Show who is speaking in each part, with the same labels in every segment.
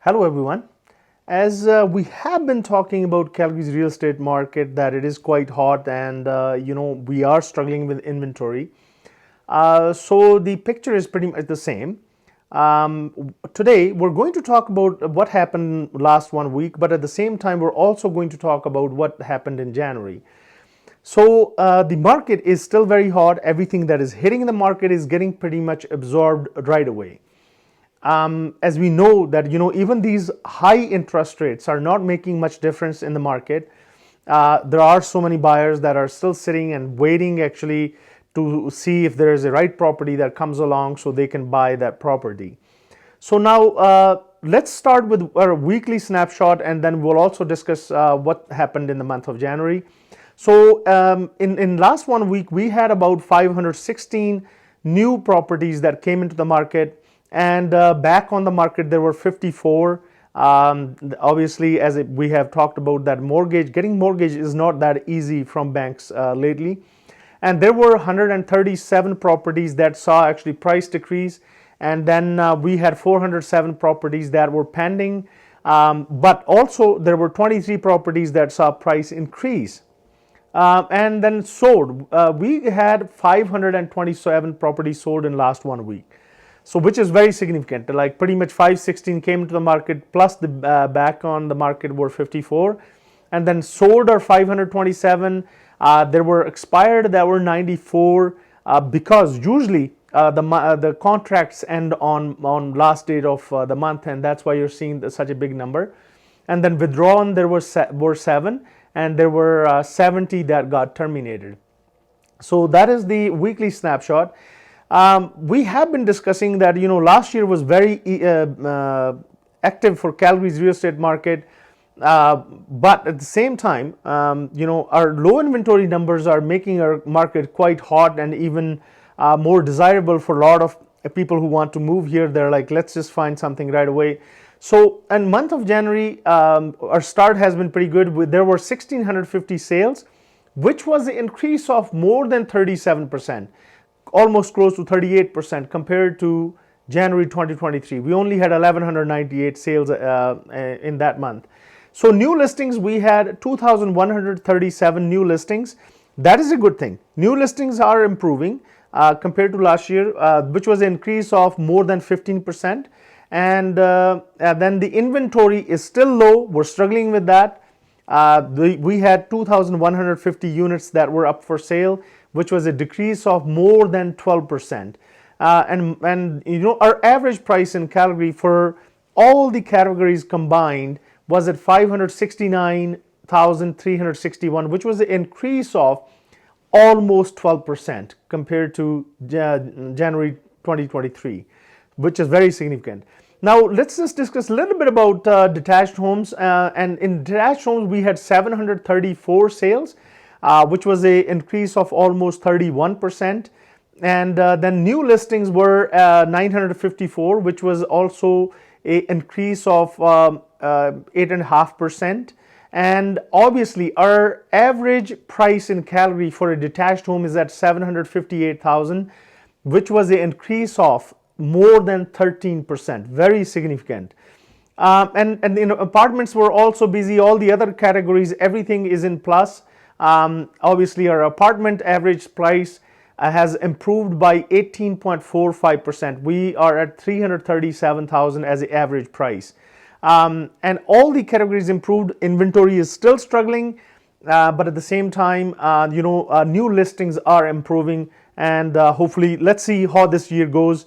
Speaker 1: Hello everyone. As we have been talking about Calgary's real estate market, that it is quite hot and we are struggling with inventory. So the picture is pretty much the same. Today we're going to talk about what happened last 1 week, but at the same time we're also going to talk about what happened in January. So the market is still very hot. Everything that is hitting the market is getting pretty much absorbed right away. As we know that even these high interest rates are not making much difference in the market. There are so many buyers that are still sitting and waiting actually to see if there is a right property that comes along so they can buy that property. So now let's start with our weekly snapshot, and then we'll also discuss what happened in the month of January. So in last 1 week we had about 516 new properties that came into the market. And back on the market, there were 54. Obviously, as we have talked about, that getting mortgage is not that easy from banks lately. And there were 137 properties that saw actually price decrease. And then we had 407 properties that were pending. But also there were 23 properties that saw price increase. And then sold. We had 527 properties sold in last 1 week. So which is very significant. Like pretty much 516 came into the market, plus the back on the market were 54, and then sold are 527. There were expired that were 94 because usually the contracts end on last date of the month, and that's why you're seeing such a big number. And then withdrawn there were 7, and there were 70 that got terminated. So that is the weekly snapshot. We have been discussing that last year was very active for Calgary's real estate market, but at the same time our low inventory numbers are making our market quite hot and even more desirable for a lot of people who want to move here. They're like, let's just find something right away. So in month of January, our start has been pretty good. There were 1,650 sales, which was an increase of more than 37%. Almost close to 38% compared to January 2023. We only had 1,198 sales in that month. So new listings, we had 2,137 new listings. That is a good thing. New listings are improving compared to last year, which was an increase of more than 15%. And then the inventory is still low. We're struggling with that. We had 2,150 units that were up for sale, which was a decrease of more than 12%. And our average price in Calgary for all the categories combined was at 569,361, which was an increase of almost 12% compared to January 2023, which is very significant. Now let's just discuss a little bit about detached homes. And in detached homes we had 734 sales, which was an increase of almost 31%. And then new listings were 954, which was also an increase of 8.5%. And obviously our average price in Calgary for a detached home is at 758,000, which was an increase of more than 13%, very significant. And apartments were also busy. All the other categories, everything is in plus. Obviously our apartment average price has improved by 18.45%. We are at 337,000 as the average price. And all the categories improved. Inventory is still struggling, but at the same time, new listings are improving. And hopefully, let's see how this year goes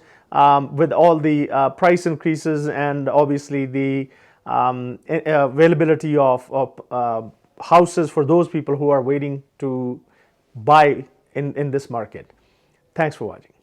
Speaker 1: with all the price increases and obviously the availability of houses for those people who are waiting to buy in this market. Thanks for watching.